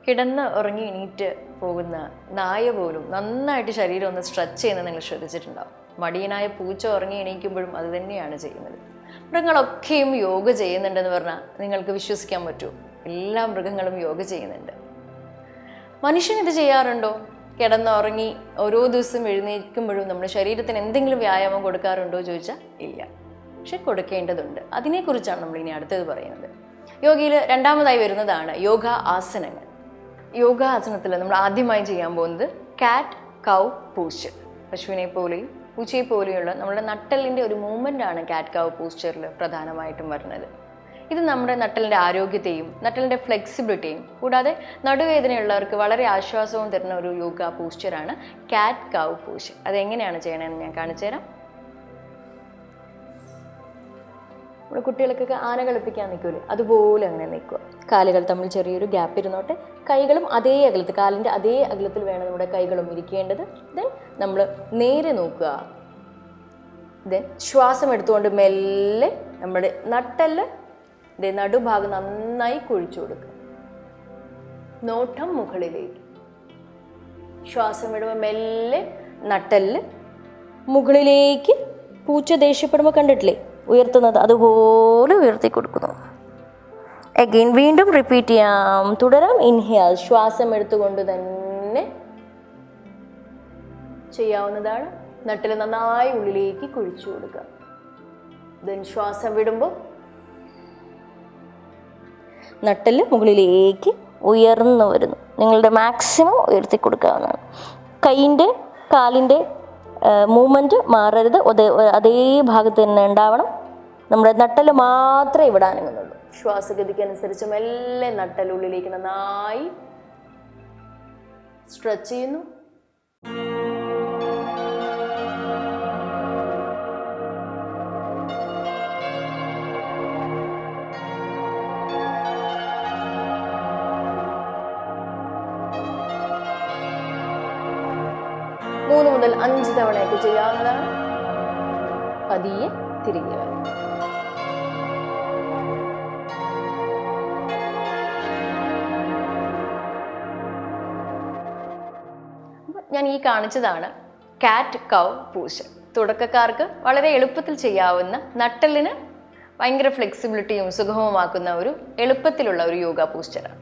കിടന്ന് ഉറങ്ങി എണീറ്റ് പോകുന്ന നായ പോലും നന്നായിട്ട് ശരീരം ഒന്ന് സ്ട്രെച്ച് ചെയ്യുന്നത് നിങ്ങൾ ശ്രദ്ധിച്ചിട്ടുണ്ടാവും. മടിയനായ പൂച്ച ഉറങ്ങി എണീക്കുമ്പോഴും അത് തന്നെയാണ് ചെയ്യുന്നത്. മൃഗങ്ങളൊക്കെയും യോഗ ചെയ്യുന്നുണ്ടെന്ന് പറഞ്ഞാൽ നിങ്ങൾക്ക് വിശ്വസിക്കാൻ പറ്റുമോ? എല്ലാ മൃഗങ്ങളും യോഗ ചെയ്യുന്നുണ്ട്. മനുഷ്യൻ ഇത് ചെയ്യാറുണ്ടോ? കിടന്നുറങ്ങി ഓരോ ദിവസം എഴുന്നേൽക്കുമ്പോഴും നമ്മുടെ ശരീരത്തിന് എന്തെങ്കിലും വ്യായാമം കൊടുക്കാറുണ്ടോ ചോദിച്ചാൽ ഇല്ല. പക്ഷെ കൊടുക്കേണ്ടതുണ്ട്. അതിനെക്കുറിച്ചാണ് നമ്മൾ ഇനി അടുത്തത് പറയുന്നത്. യോഗയിൽ രണ്ടാമതായി വരുന്നതാണ് യോഗ ആസനങ്ങൾ. യോഗ ആസനത്തിൽ നമ്മൾ ആദ്യമായി ചെയ്യാൻ പോകുന്നത് കാറ്റ് കൗ പോസ്ചർ. പശുവിനെ പോലെയും പൂച്ചയെ പോലെയുള്ള നമ്മുടെ നട്ടെല്ലിൻ്റെ ഒരു മൂവ്മെൻ്റാണ് കാറ്റ് കൗ പോസ്ചറിൽ പ്രധാനമായിട്ടും വരുന്നത്. ഇത് നമ്മുടെ നട്ടലിൻ്റെ ആരോഗ്യത്തെയും നട്ടലിൻ്റെ ഫ്ലെക്സിബിലിറ്റിയും കൂടാതെ നടുവേദനയുള്ളവർക്ക് വളരെ ആശ്വാസവും തരുന്ന ഒരു യോഗ പോസ്ചറാണ് കാറ്റ് കൗ പോസ്ചർ. അതെങ്ങനെയാണ് ചെയ്യണമെന്ന് ഞാൻ കാണിച്ചു തരാം. നമ്മുടെ കുട്ടികൾക്കൊക്കെ ആന കളിപ്പിക്കാൻ നിൽക്കൂലേ, അതുപോലെ അങ്ങനെ നിൽക്കുക. കാലുകൾ തമ്മിൽ ചെറിയൊരു ഗ്യാപ്പ് ഇരുന്നോട്ടെ. കൈകളും അതേ അകലത്തിൽ, കാലിൻ്റെ അതേ അകലത്തിൽ വേണം നമ്മുടെ കൈകളും ഇരിക്കേണ്ടത്. ദെൻ നമ്മൾ നേരെ നോക്കുക. ദെൻ ശ്വാസം എടുത്തുകൊണ്ട് മെല്ലെ നമ്മുടെ നട്ടെല്ല് നടുഭാഗം നന്നായി കുഴിച്ചു കൊടുക്കുക. നോട്ടം മുകളിലേക്ക്. ശ്വാസം വിടുമ്പോൾ മെല്ലെ നട്ടെല്ല് മുകളിലേക്ക്. പൂച്ച ദേഷ്യപ്പെടുമ്പോൾ കണ്ടിട്ടില്ലേ ഉയർത്തുന്നത്, അതുപോലെ ഉയർത്തി കൊടുക്കുന്നു. അഗെയിൻ വീണ്ടും റിപ്പീറ്റ് ചെയ്യാം, തുടരാം. ഇൻഹേൽ, ശ്വാസം എടുത്തുകൊണ്ട് തന്നെ ചെയ്യാവുന്നതാണ്. നട്ടിൽ നന്നായി ഉള്ളിലേക്ക് കുഴിച്ചു കൊടുക്കുക. ദെൻ ശ്വാസം വിടുമ്പോൾ നട്ടിൽ മുകളിലേക്ക് ഉയർന്നു വരുന്നു. നിങ്ങളുടെ മാക്സിമം ഉയർത്തി കൊടുക്കാവുന്നതാണ്. കൈയിൻ്റെ കാലിൻ്റെ മൂവ്മെൻറ്റ് മാറരുത്, അതേ ഭാഗത്ത് തന്നെ ഉണ്ടാവണം. നമ്മുടെ നട്ടൽ മാത്രമേ ഇവിടെ അനങ്ങുന്നുള്ളൂ. ശ്വാസഗതിക്കനുസരിച്ച് മെല്ലെ നട്ടലുള്ളിലേക്ക് നന്നായി സ്ട്രെച്ച് ചെയ്യുന്നു. മൂന്ന് മുതൽ 5 തവണയൊക്കെ ചെയ്യാവുന്നതാണ്. പതിയെ തിരികെ വരും. ഞാൻ ഈ കാണിച്ചതാണ് കാറ്റ് കൗ പോസ്ചർ. തുടക്കക്കാർക്ക് വളരെ എളുപ്പത്തിൽ ചെയ്യാവുന്ന, നട്ടലിന് ഭയങ്കര ഫ്ലെക്സിബിലിറ്റിയും സുഗമമാക്കുന്ന ഒരു എളുപ്പത്തിലുള്ള ഒരു യോഗ പോസ്ചറാണ്.